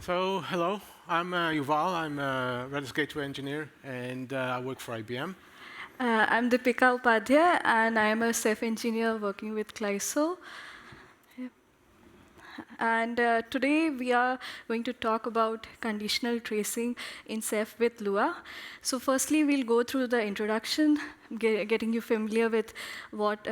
So, hello, I'm Yuval. I'm a Redis Gateway engineer, and I work for IBM. I'm Deepika Upadhyay, and I'm a Ceph engineer working with Clyso. And today we are going to talk about conditional tracing in Ceph with Lua. So firstly, we'll go through the introduction, getting you familiar with what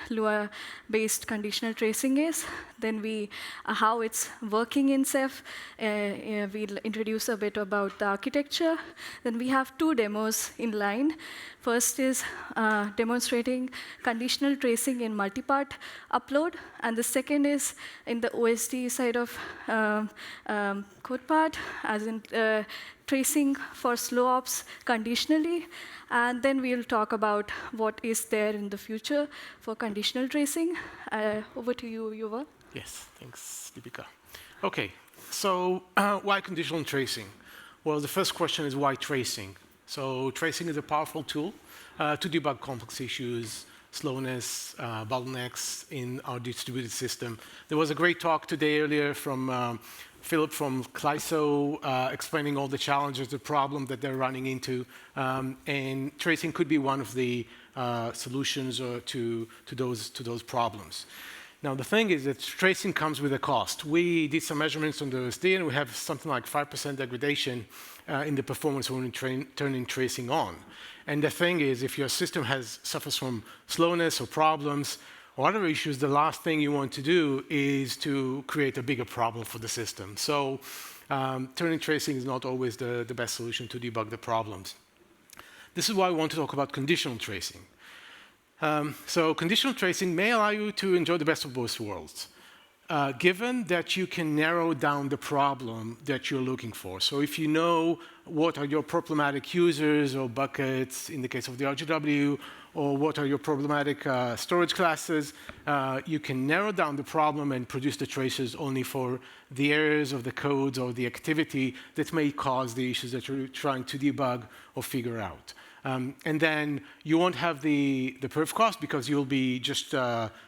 Lua-based conditional tracing is. Then how it's working in Ceph. We'll introduce a bit about the architecture. Then we have two demos in line. First is demonstrating conditional tracing in multi-part upload, and the second is in the OSD side of code part, as in tracing for slow ops conditionally. And then we'll talk about what is there in the future for conditional tracing. Over to you, Yuval. Yes, thanks, Deepika. Okay, so why conditional tracing? Well, the first question is why tracing? So tracing is a powerful tool to debug complex issues, slowness, bottlenecks in our distributed system. There was a great talk today earlier from Philip from Clyso explaining all the challenges, the problem that they're running into, and tracing could be one of the solutions to those problems. Now, the thing is that tracing comes with a cost. We did some measurements on the OSD, and we have something like 5% degradation in the performance when we turning tracing on. And the thing is, if your system suffers from slowness or problems or other issues, the last thing you want to do is to create a bigger problem for the system. So turning tracing is not always the best solution to debug the problems. This is why I want to talk about conditional tracing. So conditional tracing may allow you to enjoy the best of both worlds, given that you can narrow down the problem that you're looking for. So if you know what are your problematic users or buckets in the case of the RGW, or what are your problematic storage classes, you can narrow down the problem and produce the traces only for the areas of the codes or the activity that may cause the issues that you're trying to debug or figure out. And then you won't have the perf cost because you'll be just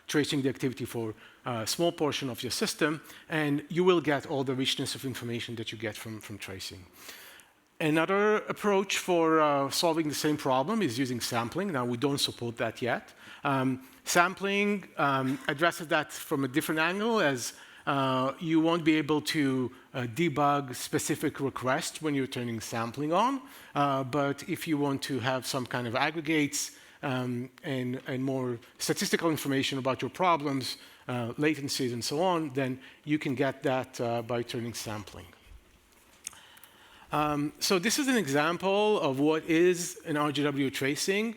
tracing the activity for a small portion of your system, and you will get all the richness of information that you get from tracing. Another approach for solving the same problem is using sampling. Now, we don't support that yet. Sampling addresses that from a different angle, as you won't be able to debug specific requests when you're turning sampling on. But if you want to have some kind of aggregates and more statistical information about your problems, latencies and so on, then you can get that by turning sampling. So this is an example of what is an RGW tracing.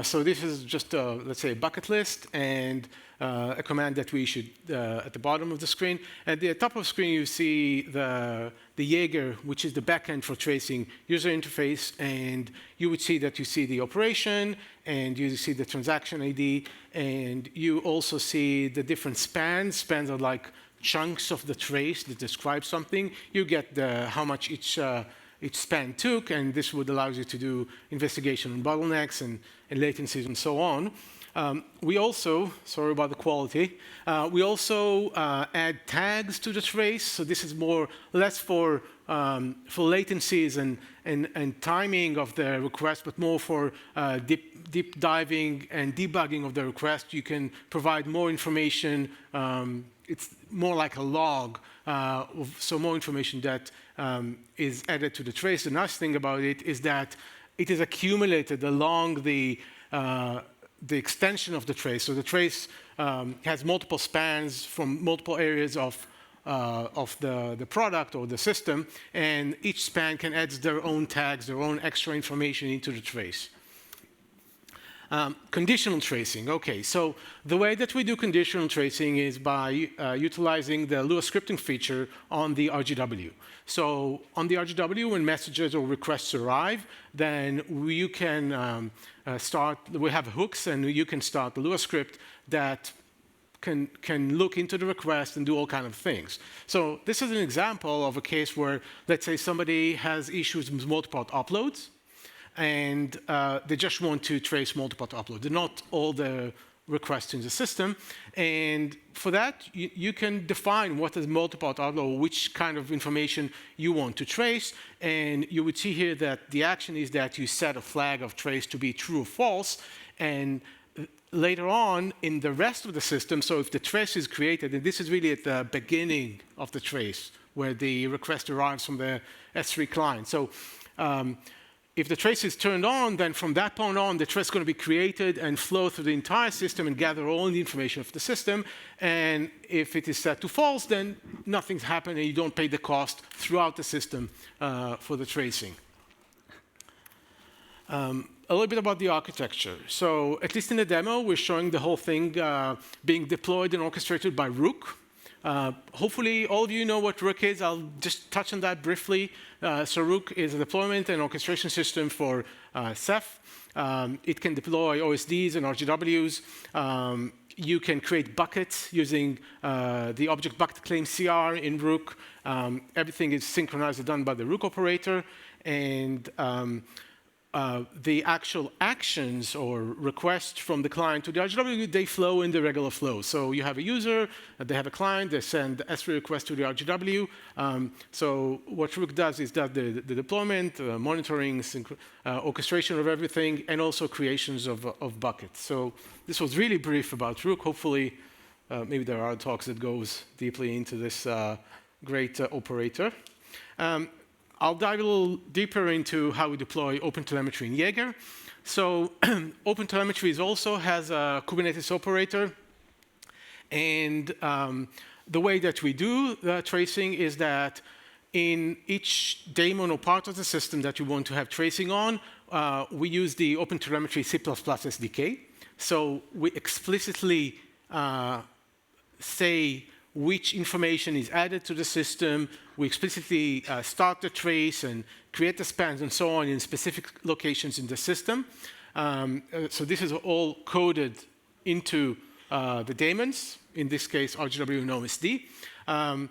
So this is just, let's say, a bucket list and a command that we issued at the bottom of the screen. At the top of the screen, you see the Jaeger, which is the backend for tracing user interface. And you would see that you see the operation, and you see the transaction ID, and you also see the different spans. Spans are like chunks of the trace that describe something. You get how much each span took, and this would allow you to do investigation on bottlenecks and latencies and so on. We also, sorry about the quality, we also add tags to the trace. So this is less for latencies and timing of the request, but more for deep diving and debugging of the request. You can provide more information. It's more like a log, so more information that is added to the trace. The nice thing about it is that it is accumulated along the extension of the trace. So the trace has multiple spans from multiple areas of the product or the system, and each span can add their own tags, their own extra information into the trace. Conditional tracing. Okay, so the way that we do conditional tracing is by utilizing the Lua scripting feature on the RGW. So on the RGW, when messages or requests arrive, then you can we have hooks, and you can start the Lua script that can look into the request and do all kinds of things. So this is an example of a case where, let's say, somebody has issues with multiple uploads, and they just want to trace multiple uploads. Not all the requests in the system. And for that, you can define what is multi-part upload, which kind of information you want to trace. And you would see here that the action is that you set a flag of trace to be true or false. And later on, in the rest of the system, so if the trace is created, and this is really at the beginning of the trace, where the request arrives from the S3 client. So if the trace is turned on, then from that point on, the trace is going to be created and flow through the entire system and gather all the information of the system. And if it is set to false, then nothing's happened and you don't pay the cost throughout the system for the tracing. A little bit about the architecture. So at least in the demo, we're showing the whole thing being deployed and orchestrated by Rook. Hopefully, all of you know what Rook is. I'll just touch on that briefly. So Rook is a deployment and orchestration system for Ceph. It can deploy OSDs and RGWs. You can create buckets using the object bucket claim CR in Rook. Everything is synchronized and done by the Rook operator. And the actual actions or requests from the client to the RGW, they flow in the regular flow. So you have a user, they have a client, they send the S3 request to the RGW. So what Rook does is that the deployment, monitoring, orchestration of everything, and also creations of buckets. So this was really brief about Rook. Hopefully, maybe there are talks that goes deeply into this great operator. I'll dive a little deeper into how we deploy OpenTelemetry in Jaeger. So OpenTelemetry also has a Kubernetes operator. And the way that we do the tracing is that in each daemon or part of the system that you want to have tracing on, we use the OpenTelemetry C++ SDK. So we explicitly say which information is added to the system. We explicitly start the trace and create the spans and so on in specific locations in the system. So this is all coded into the daemons, in this case, RGW and OSD.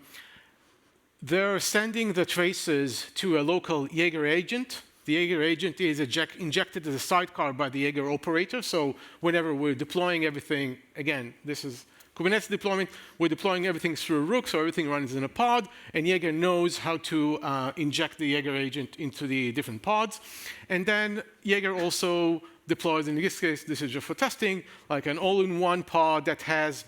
They're sending the traces to a local Jaeger agent. The Jaeger agent is injected as a sidecar by the Jaeger operator. So whenever we're deploying everything, again, this is Kubernetes deployment, we're deploying everything through Rook, so everything runs in a pod, and Jaeger knows how to inject the Jaeger agent into the different pods. And then Jaeger also deploys, in this case, this is just for testing, like an all-in-one pod that has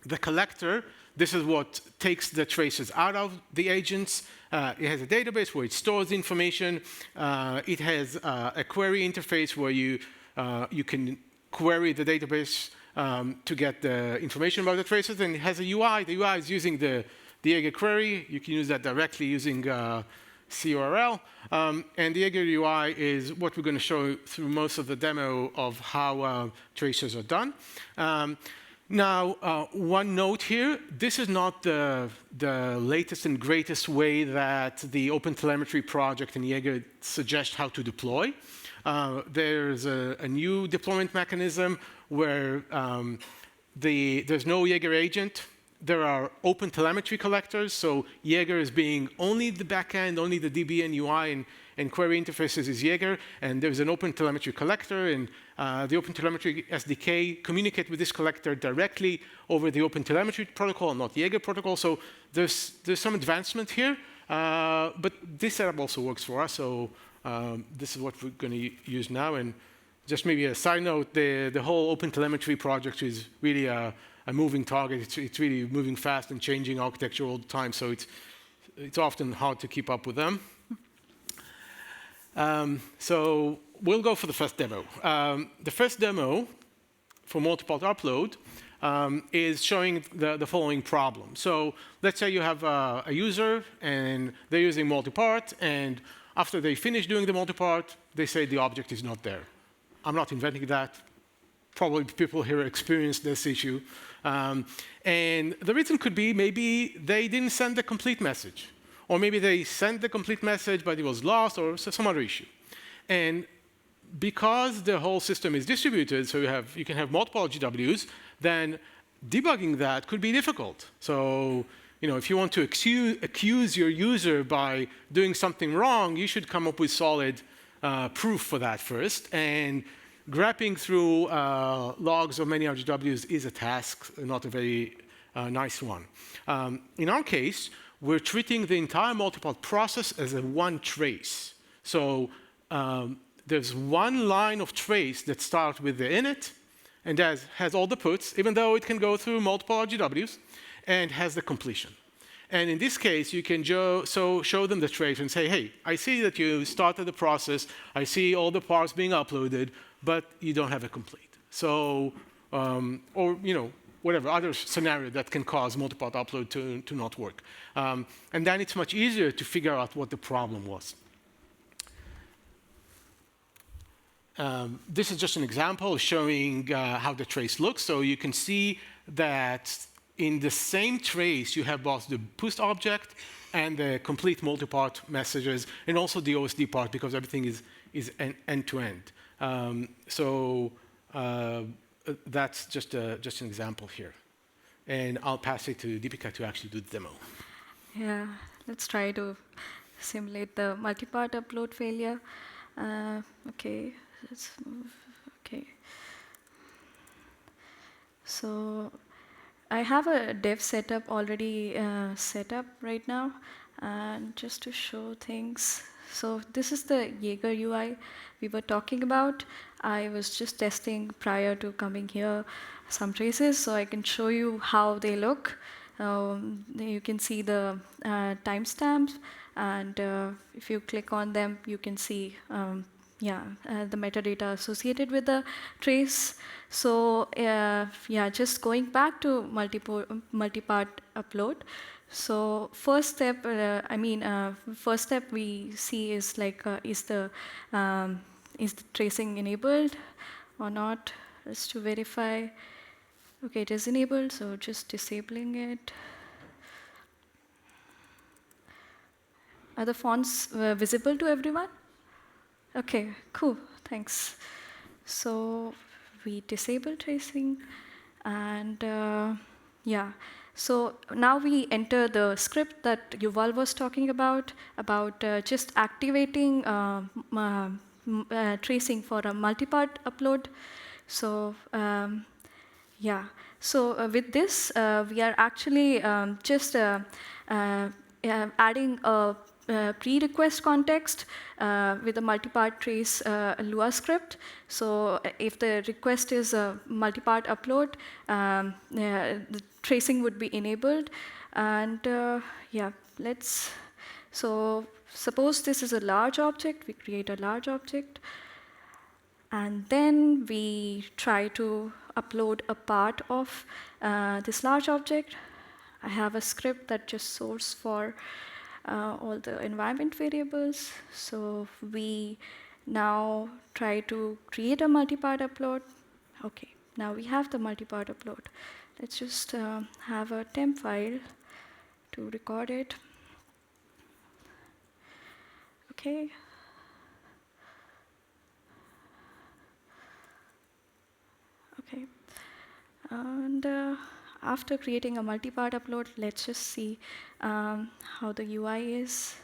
the collector. This is what takes the traces out of the agents. It has a database where it stores the information. It has a query interface where you can query the database to get the information about the traces, and it has a UI. The UI is using the Jaeger query. You can use that directly using CURL. And the Jaeger UI is what we're going to show through most of the demo of how traces are done. Now, one note here, this is not the latest and greatest way that the OpenTelemetry project and Jaeger suggest how to deploy. There's a new deployment mechanism where there's no Jaeger agent. There are OpenTelemetry collectors, so Jaeger is being only the backend, only the DB and UI and query interfaces is Jaeger, and there's an OpenTelemetry collector, and the OpenTelemetry SDK communicate with this collector directly over the OpenTelemetry protocol, not the Jaeger protocol. So there's some advancement here, but this setup also works for us. So this is what we're going to use now. And just maybe a side note, the whole OpenTelemetry project is really a moving target. It's really moving fast and changing architecture all the time, so it's often hard to keep up with them. So we'll go for the first demo. The first demo for multi-part upload is showing the following problem. So let's say you have a user, and they're using multi-part, and after they finish doing the multi-part, they say the object is not there. I'm not inventing that. Probably people here experience this issue. And the reason could be maybe they didn't send the complete message. Or maybe they sent the complete message, but it was lost, or some other issue. And because the whole system is distributed, so you can have multiple GWs, then debugging that could be difficult. So if you want to accuse your user by doing something wrong, you should come up with solid proof for that first. And grabbing through logs of many RGWs is a task, not a very nice one. In our case, we're treating the entire multipart process as a one trace. So there's one line of trace that starts with the init and has all the puts, even though it can go through multiple RGWs, and has the completion. And in this case, you can show them the trace and say, hey, I see that you started the process, I see all the parts being uploaded, but you don't have a complete. So, or whatever other scenario that can cause multipart upload to not work. And then it's much easier to figure out what the problem was. This is just an example showing how the trace looks. So you can see that in the same trace, you have both the post object and the complete multipart messages, and also the OSD part, because everything is end-to-end. So that's just an example here. And I'll pass it to Deepika to actually do the demo. Yeah, let's try to simulate the multipart upload failure. Okay, let's move. Okay. So I have a dev setup already set up right now. And just to show things, so this is the Jaeger UI we were talking about. I was just testing prior to coming here some traces, so I can show you how they look. You can see the timestamps, and if you click on them, you can see the metadata associated with the trace. So just going back to multipart upload. So first step, first step we see is like is the tracing enabled or not? Just to verify. Okay, it is enabled, so just disabling it. Are the fonts visible to everyone? Okay, cool, thanks. So we disable tracing, and so now we enter the script that Yuval was talking about just activating tracing for a multipart upload. So with this, we are actually just adding a pre-request context with a multipart trace Lua script. So if the request is a multipart upload, the tracing would be enabled. And so suppose this is a large object, we create a large object. And then we try to upload a part of this large object. I have a script that just sorts for all the environment variables. So we now try to create a multipart upload. Okay, now we have the multipart upload. Let's just have a temp file to record it. Okay. Okay. And after creating a multipart upload, let's just see how the UI is.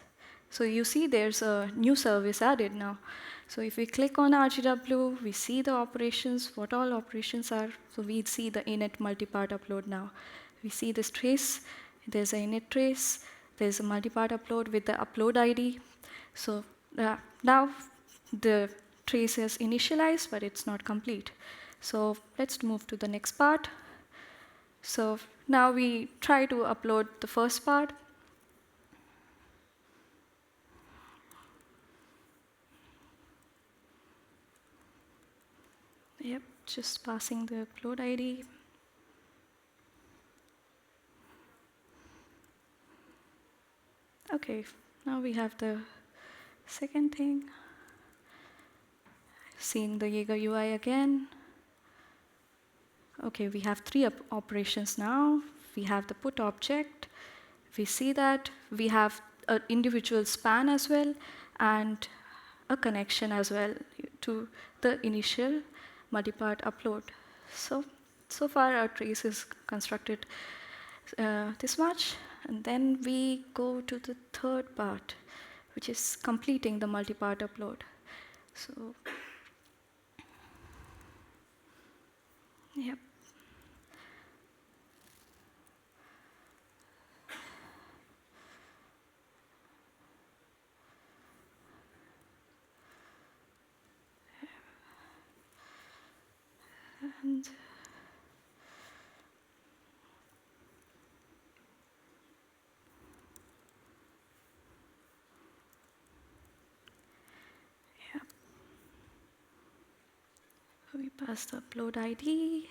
So you see there's a new service added now. So if we click on RGW, we see the operations, what all operations are. So we see the init multipart upload now. We see this trace, there's an init trace, there's a multipart upload with the upload ID. So now the trace is initialized, but it's not complete. So let's move to the next part. So now we try to upload the first part. Yep, just passing the upload ID. Okay, now we have the second thing. Seeing the Jaeger UI again. Okay, we have three operations now. We have the put object. We see that we have an individual span as well and a connection as well to the initial multipart upload. So far our trace is constructed this much, and then we go to the third part, which is completing the multipart upload. So Yep. And yeah, we pass the upload ID.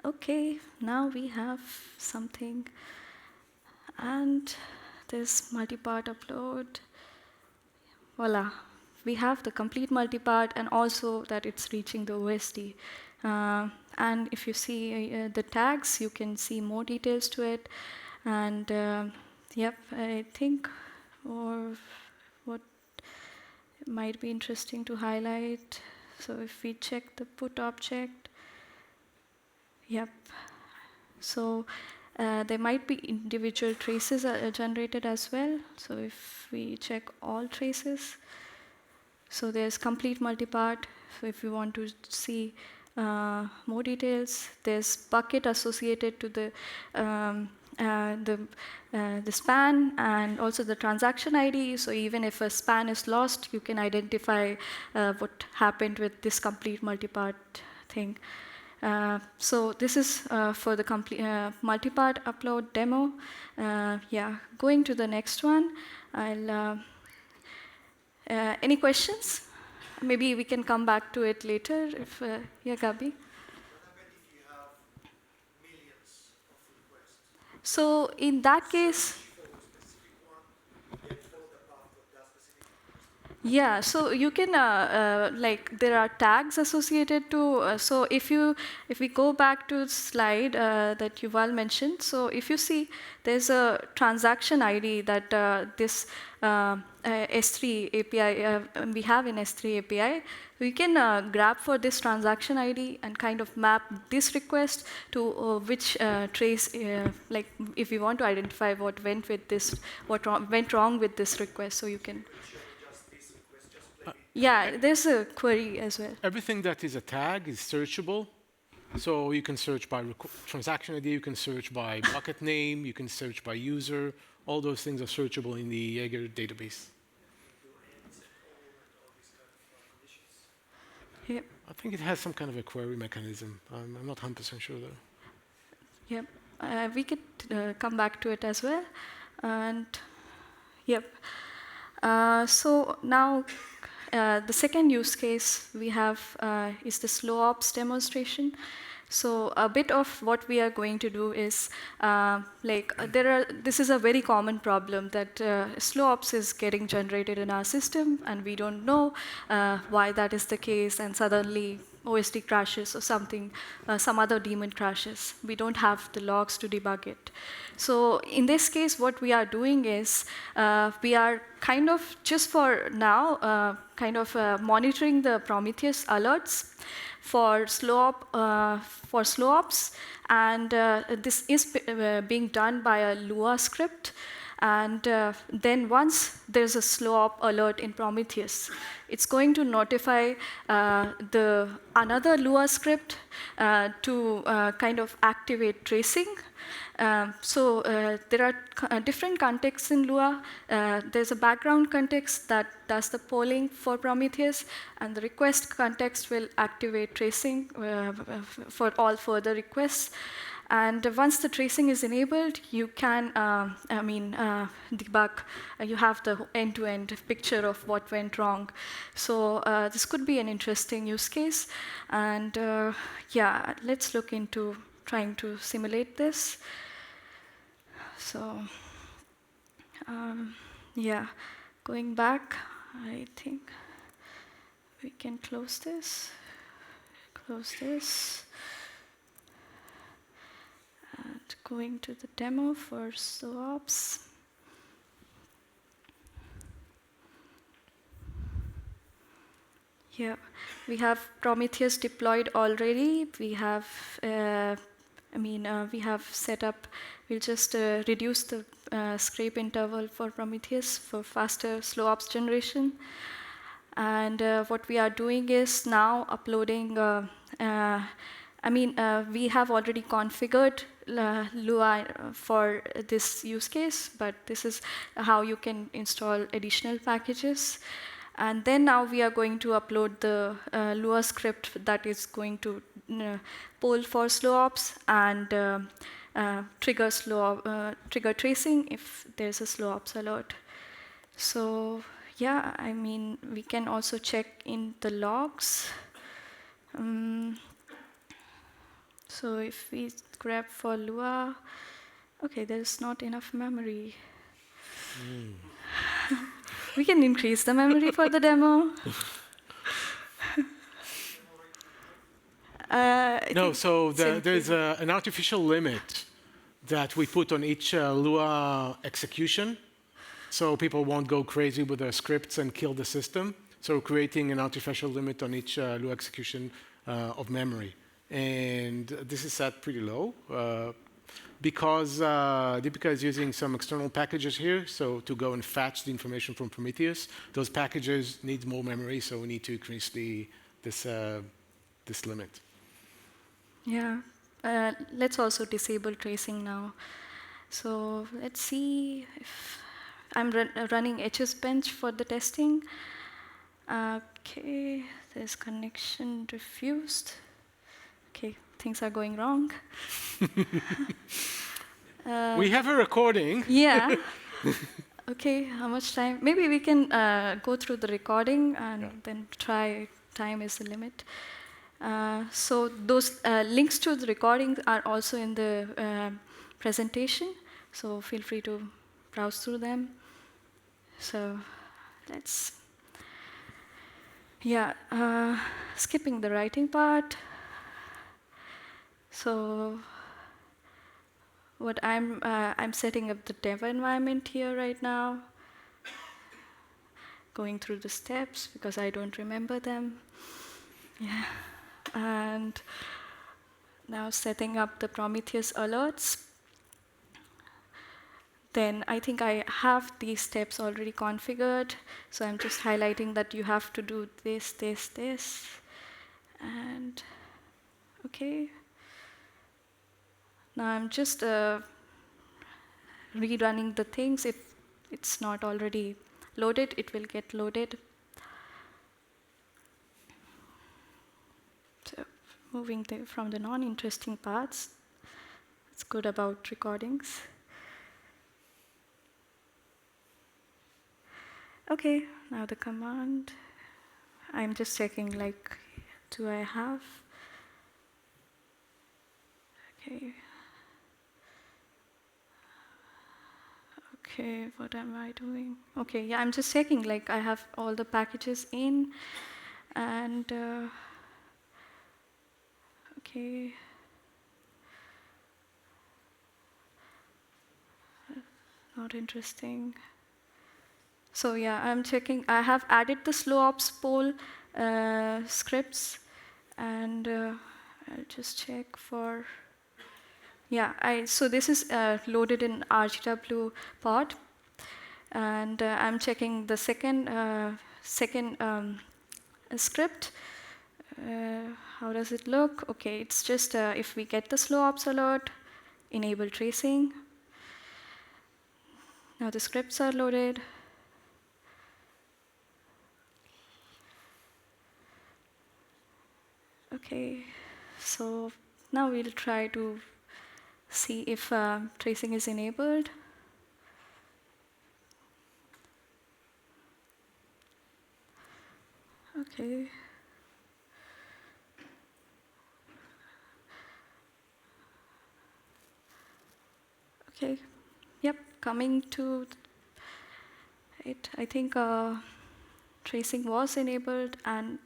Okay, now we have something, and this multi-part upload. Voila, we have the complete multi-part, and also that it's reaching the OSD. And if you see the tags, you can see more details to it. And yep, I think, or what might be interesting to highlight. So if we check the put object, yep. So there might be individual traces generated as well. So if we check all traces, so there's complete multi-part. So if you want to see more details, there's bucket associated to the span and also the transaction ID. So even if a span is lost, you can identify what happened with this complete multi-part thing. So this is for the complete multi-part upload demo. Yeah, going to the next one. I'll. Any questions? Maybe we can come back to it later. If yeah, Gabi. So in that case, yeah, so you can like there are tags associated to. So if we go back to the slide that Yuval mentioned, so if you see there's a transaction ID that this S3 API we have in S3 API. We can grab for this transaction ID and kind of map this request to which trace, like if you want to identify what went with this, went wrong with this request, so you can. Yeah, there's a query as well. Everything that is a tag is searchable. So you can search by transaction ID, you can search by bucket name, you can search by user. All those things are searchable in the Jaeger database. Yep. I think it has some kind of a query mechanism. I'm not 100% sure though. Yep. We could come back to it as well. And yep. So now the second use case we have is the slow ops demonstration. So a bit of what we are going to do is this is a very common problem that slow ops is getting generated in our system and we don't know why that is the case, and suddenly OSD crashes or something, some other daemon crashes. We don't have the logs to debug it. So in this case, what we are doing is we are kind of, just for now, monitoring the Prometheus alerts for slow ops, and this is being done by a Lua script. And then once there's a slow op alert in Prometheus, it's going to notify another Lua script to kind of activate tracing. So there are different contexts in Lua. There's a background context that does the polling for Prometheus, and the request context will activate tracing for all further requests. And once the tracing is enabled, you can, debug. You have the end-to-end picture of what went wrong. So this could be an interesting use case. And yeah, let's look into trying to simulate this. So yeah, going back, I think we can close this. And going to the demo for slow ops. Yeah, we have Prometheus deployed already. We have, we have set up. We'll just reduce the scrape interval for Prometheus for faster slow ops generation. And what we are doing is now uploading we have already configured Lua for this use case, but this is how you can install additional packages. And then now we are going to upload the Lua script that is going to poll for slow ops and trigger tracing if there's a slow ops alert. So yeah, we can also check in the logs. So if we grab for Lua, okay, there's not enough memory. We can increase the memory for the demo. There's an artificial limit that we put on each Lua execution, so people won't go crazy with their scripts and kill the system. So we're creating an artificial limit on each Lua execution of memory. And this is set pretty low because Deepika is using some external packages here, so to go and fetch the information from Prometheus. Those packages need more memory, so we need to increase this limit. Yeah, let's also disable tracing now. So let's see if I'm running HSBench for the testing. Okay, there's connection refused. Okay, things are going wrong. We have a recording. Yeah. Okay, how much time? Maybe we can go through the recording and then try time is the limit. So those links to the recording are also in the presentation, so feel free to browse through them. So let's, skipping the writing part. So what I'm setting up the dev environment here right now, going through the steps because I don't remember them. Yeah. And now setting up the Prometheus alerts. Then I think I have these steps already configured, so I'm just highlighting that you have to do this, this, this, and okay. Now I'm just rerunning the things. If it's not already loaded, it will get loaded. So moving from the non-interesting parts, it's good about recordings. Okay, now the command. I'm just checking, like, do I have? Okay. Okay, what am I doing? Okay, yeah, I'm just checking, like, I have all the packages in, and okay. Not interesting. So yeah, I'm checking. I have added the slow ops poll scripts, and I'll just check for. Yeah, so this is loaded in RGW pod, and I'm checking the second script. How does it look? Okay, it's just if we get the slow ops alert, enable tracing. Now the scripts are loaded. Okay, so now we'll try to see if tracing is enabled. Okay. Okay, yep, coming to it. I think tracing was enabled, and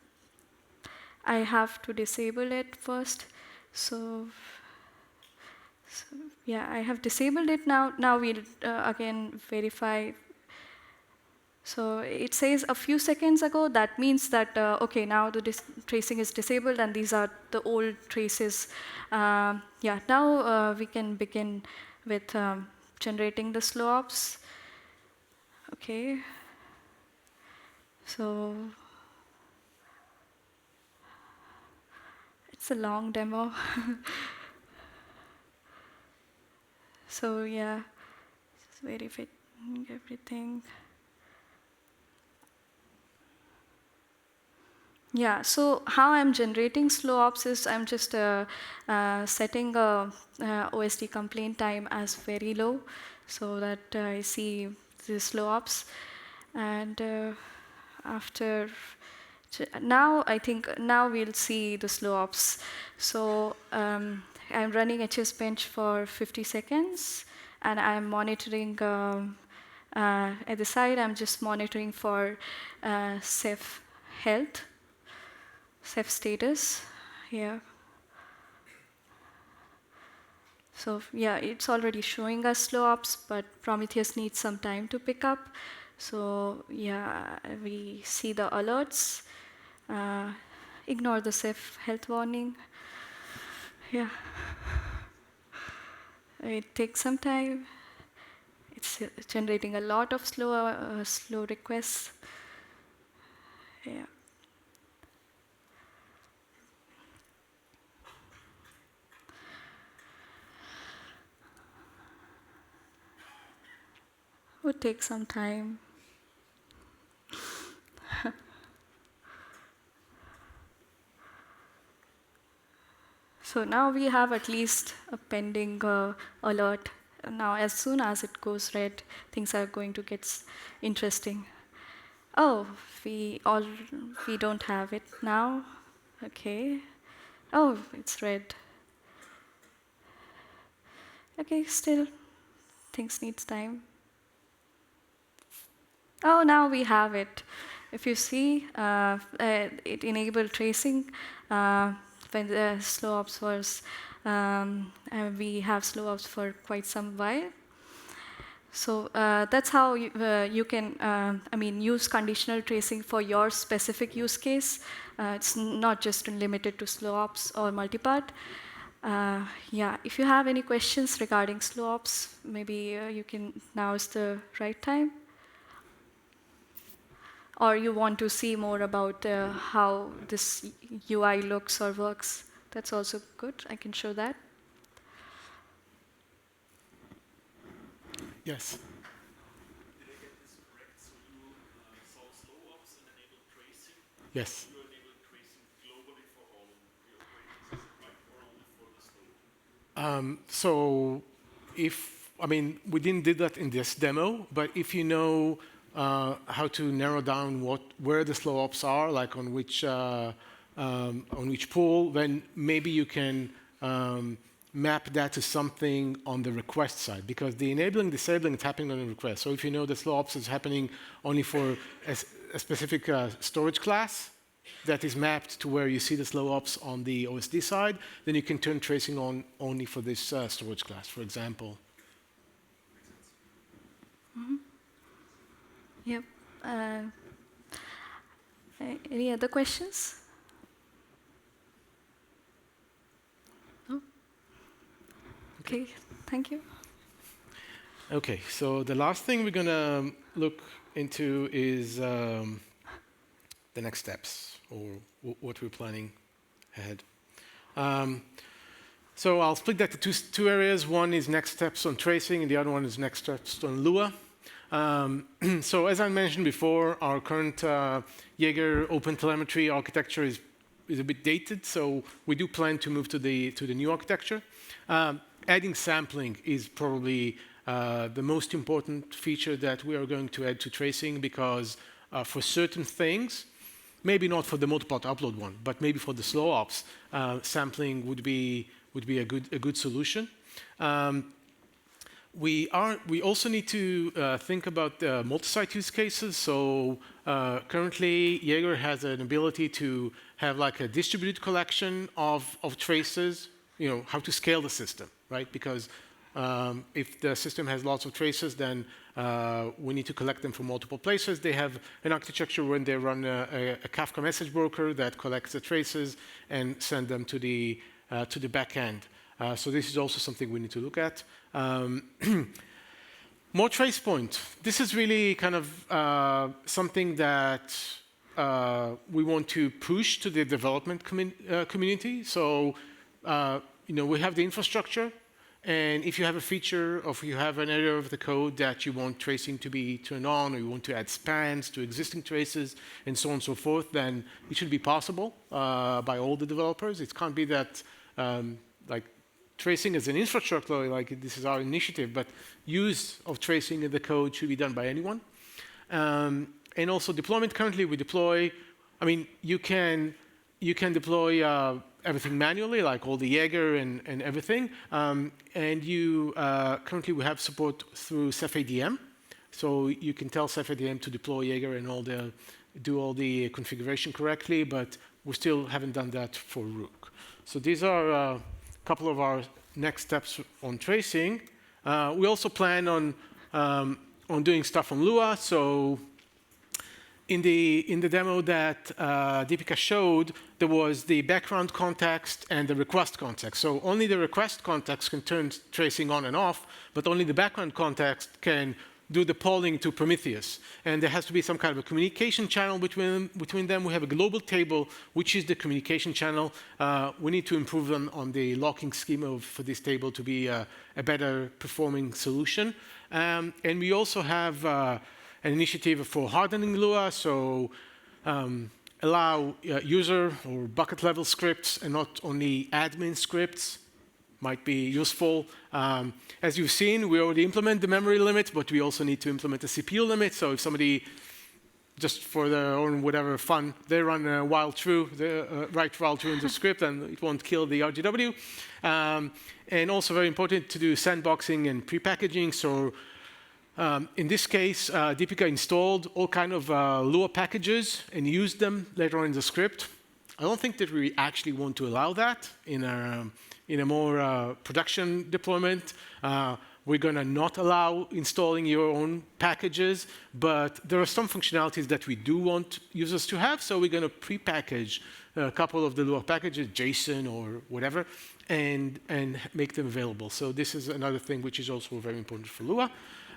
I have to disable it first. So yeah, I have disabled it now. Now we'll again verify. So it says a few seconds ago. That means that, okay, now the tracing is disabled, and these are the old traces. Yeah, now we can begin with generating the slow ops. Okay. So It's a long demo. So yeah, just verifying everything. Yeah, so how I'm generating slow ops is I'm just setting OSD complaint time as very low so that I see the slow ops. And after, now I think now we'll see the slow ops. So I'm running HSBench for 50 seconds and I'm monitoring at the side, I'm just monitoring for Ceph health. Ceph status here. So yeah, it's already showing us slow ops, but Prometheus needs some time to pick up. So yeah, we see the alerts. Ignore the Ceph health warning. Yeah, it takes some time. It's generating a lot of slow requests. Yeah. Would take some time. So now we have at least a pending alert. Now, as soon as it goes red, things are going to get interesting. Oh, we don't have it now. Okay. Oh, it's red. Okay, still, things needs time. Oh, now we have it. If you see, it enabled tracing when the slow ops was, we have slow ops for quite some while. So that's how you can, use conditional tracing for your specific use case. It's not just limited to slow ops or multipart. Yeah, if you have any questions regarding slow ops, maybe you can, now is the right time. Or you want to see more about how this UI looks or works, that's also good. I can show that. Yes. Did I get this correct? So you saw slow ops and enabled tracing. Yes. You enabled tracing globally for all of the operating systems, right? Or only for the slow? So we didn't do that in this demo, but if you know how to narrow down where the slow ops are, like on which pool, then maybe you can map that to something on the request side, because the enabling, disabling is happening on the request. So if you know the slow ops is happening only for a specific storage class that is mapped to where you see the slow ops on the OSD side, then you can turn tracing on only for this storage class, for example. Mm-hmm. Yep. Any other questions? No? Okay, thank you. Okay, so the last thing we're going to look into is the next steps, or what we're planning ahead. So I'll split that to two areas. One is next steps on tracing, and the other one is next steps on Lua. So as I mentioned before, our current Jaeger opentelemetry architecture is a bit dated, so we do plan to move to the new architecture. Adding sampling is probably the most important feature that we are going to add to tracing, because for certain things, maybe not for the multipart upload one, but maybe for the slow ops, sampling would be a good solution. We also need to think about multi-site use cases. So currently, Jaeger has an ability to have like a distributed collection of traces. You know, how to scale the system, right? Because if the system has lots of traces, then we need to collect them from multiple places. They have an architecture when they run a Kafka message broker that collects the traces and send them to the back end. So this is also something we need to look at. More trace point. This is really kind of something that we want to push to the development community. So, we have the infrastructure, and if you have a feature or if you have an area of the code that you want tracing to be turned on, or you want to add spans to existing traces, and so on and so forth, then it should be possible by all the developers. It can't be that like tracing as an infrastructure, like this is our initiative, but use of tracing in the code should be done by anyone. And also deployment. Currently, we deploy. I mean, you can deploy everything manually, like all the Jaeger and everything. And currently we have support through Ceph-ADM, so you can tell Ceph-ADM to deploy Jaeger and do all the configuration correctly. But we still haven't done that for Rook. So these are a couple of our next steps on tracing. We also plan on doing stuff on Lua. So in the demo that Deepika showed, there was the background context and the request context. So only the request context can turn tracing on and off, but only the background context can do the polling to Prometheus. And there has to be some kind of a communication channel between them. We have a global table, which is the communication channel. We need to improve on the locking schema for this table to be a better performing solution. And we also have an initiative for hardening Lua, so allow user or bucket level scripts and not only admin scripts might be useful. As you've seen, we already implement the memory limit, but we also need to implement a CPU limit. So if somebody, just for their own whatever fun, they run a while true, write while true in the script, and it won't kill the RGW. And also very important to do sandboxing and prepackaging. So in this case, Deepika installed all kind of Lua packages and used them later on in the script. I don't think that we actually want to allow that in a more production deployment. We're going to not allow installing your own packages, but there are some functionalities that we do want users to have, so we're going to prepackage a couple of the Lua packages, JSON or whatever, and make them available. So this is another thing which is also very important for Lua.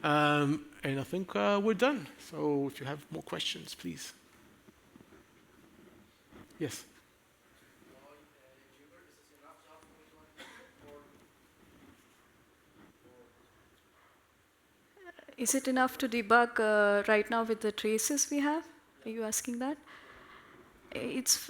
And I think we're done. So if you have more questions, please. Yes? Is it enough to debug right now with the traces we have? Are you asking that? It's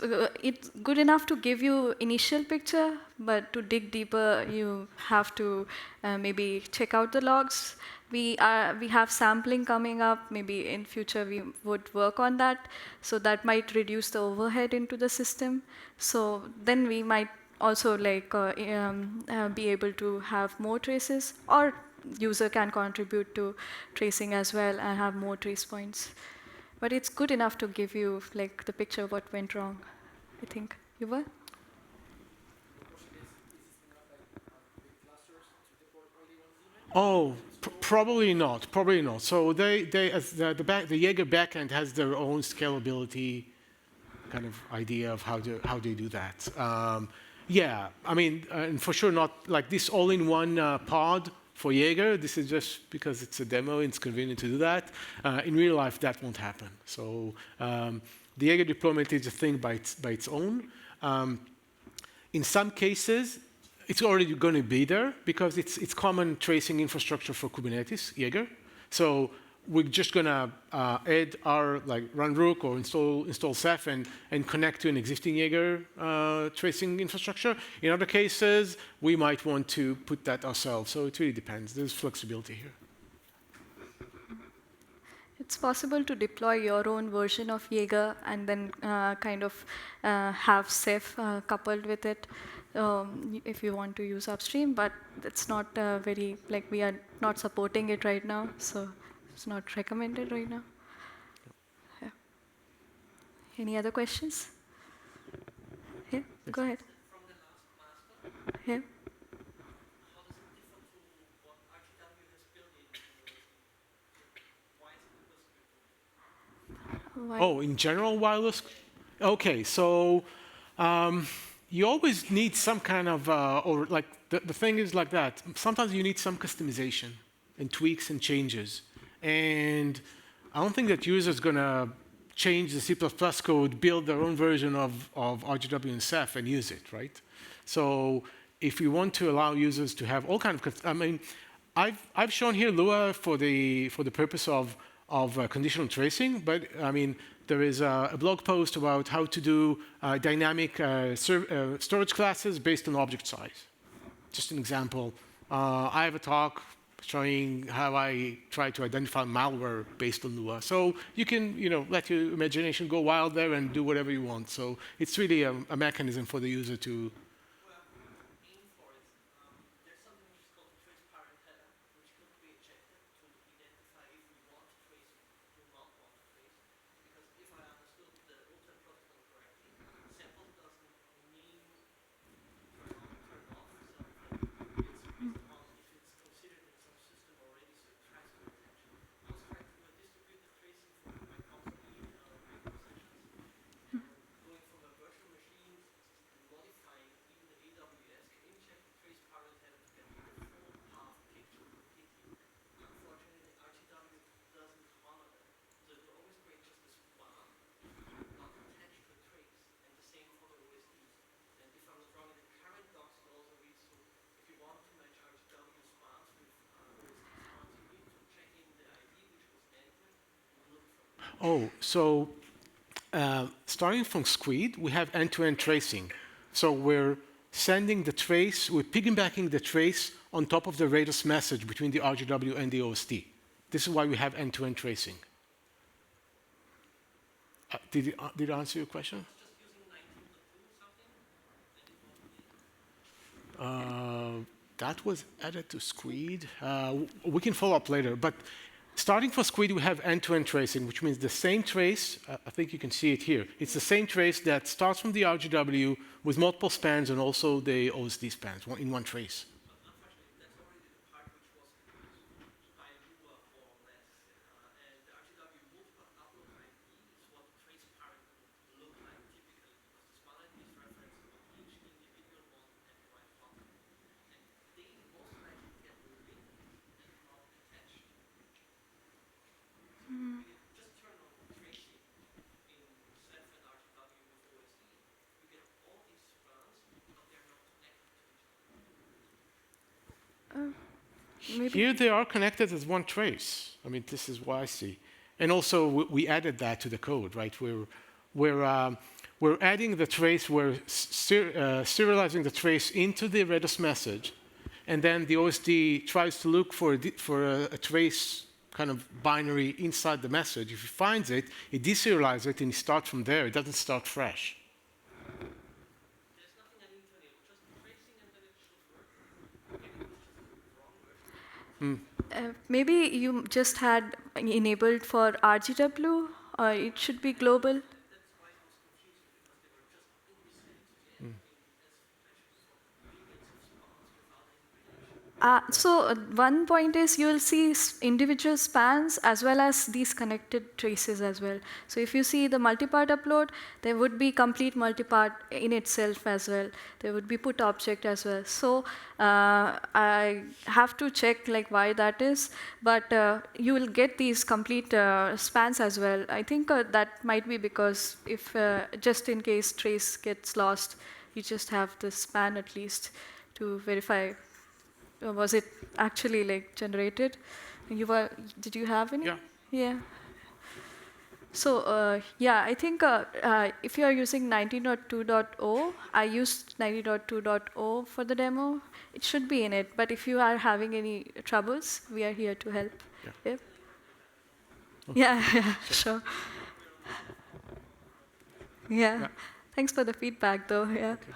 good enough to give you initial picture, but to dig deeper, you have to maybe check out the logs. We have sampling coming up. Maybe in future we would work on that. So that might reduce the overhead into the system. So then we might also be able to have more traces, or user can contribute to tracing as well and have more trace points. But it's good enough to give you the picture of what went wrong, I think. Yuval? Oh, probably not. Probably not. So the Jaeger backend has their own scalability kind of idea of how they do that. Yeah, I mean, and for sure not like this all-in-one pod for Jaeger. This is just because it's a demo, it's convenient to do that. In real life, that won't happen. So the Jaeger deployment is a thing by its own. In some cases, it's already going to be there because it's common tracing infrastructure for Kubernetes, Jaeger. So we're just going to add our run Rook or install Ceph and connect to an existing Jaeger tracing infrastructure. In other cases, we might want to put that ourselves. So it really depends. There's flexibility here. It's possible to deploy your own version of Jaeger and then have Ceph coupled with it if you want to use upstream, but it's not we are not supporting it right now, so it's not recommended right now. Yeah. Any other questions? Yeah, go ahead. From the last master, Yeah. how does it differ to what RGW has built in? Why is it Why? Oh, in general, wireless? Okay, so you always need some kind of, the thing is like that. Sometimes you need some customization and tweaks and changes. And I don't think that users going to change the C++ code, build their own version of RGW and Ceph and use it, right? So if we want to allow users to have all kinds of, I mean, I've shown here Lua for the purpose of conditional tracing, but I mean, there is a blog post about how to do dynamic storage classes based on object size. Just an example. I have a talk showing how I try to identify malware based on Lua. So you can, let your imagination go wild there and do whatever you want. So it's really a mechanism for the user to. Well, aim for it. There's something which is called the trace parent header, which could be ejected to identify if we want to trace or do not want to trace. Because if I understood the OTEN protocol correctly, sample doesn't mean turn on, turn off something. It's based on if it's considered in some system already, so it tries to attach. I was trying to distribute the tracing for my company microsessions. Going from a virtual machine and modifying even the AWS can inject the trace parent header to get the full path picture completely. Unfortunately, RTW doesn't honor that. So it will always create just this one, not attached to a trace, and the same for the OSDs. And if I'm not wrong, in the current docs it also reads so if you want to match RTW spans with OSD spans, you need to check in the ID which was entered and look from it. Oh, so starting from Squid, we have end-to-end tracing. So we're sending the trace, we're piggybacking the trace on top of the Rados message between the RGW and the OSD. This is why we have end-to-end tracing. Did I answer your question? Just using 19.2 something? That was added to Squid. We can follow up later, but starting from Squid, we have end-to-end tracing, which means the same trace, I think you can see it here. It's the same trace that starts from the RGW with multiple spans and also the OSD spans in one trace. Unfortunately, that's already the part which was used by Lua more or less. And the RGW multiple upload ID is what the trace parent would look like typically, because the small ID is referenced on each individual one at the right content. And they most likely get linked and not attached. So when you just turn on tracing in Ceph and RGW with OSD, you get all these spans, but they're not connected to each other. Maybe. Here they are connected as one trace. I mean, this is what I see. And also, we added that to the code, right? We're adding the trace, we're serializing the trace into the Redis message, and then the OSD tries to look for a trace kind of binary inside the message. If it finds it, it deserializes it, and it starts from there. It doesn't start fresh. There's nothing I need to enable, just tracing and then it should work. Maybe it was just the wrong version. Maybe you just had enabled for RGW, or it should be global. That's why it was confusing, because they were just insane to get in, as mentioned before, millions of spans without any relation. So one point is you will see individual spans as well as these connected traces as well. So if you see the multipart upload, there would be complete multipart in itself as well. There would be put object as well. So I have to check like why that is, but you will get these complete spans as well. I think that might be because if just in case trace gets lost, you just have the span at least to verify. Was it actually like generated? Did you have any? Yeah. Yeah. So yeah, I think if you are using 19.2.0, I used 19.2.0 for the demo. It should be in it, but if you are having any troubles, we are here to help. Yeah. Yep. Yeah, sure. Yeah. Thanks for the feedback, though. Yeah. Okay.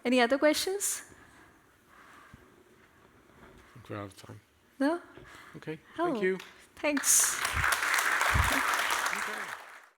Any other questions? We're out of time. No? Okay. Oh, Thank you. Thanks.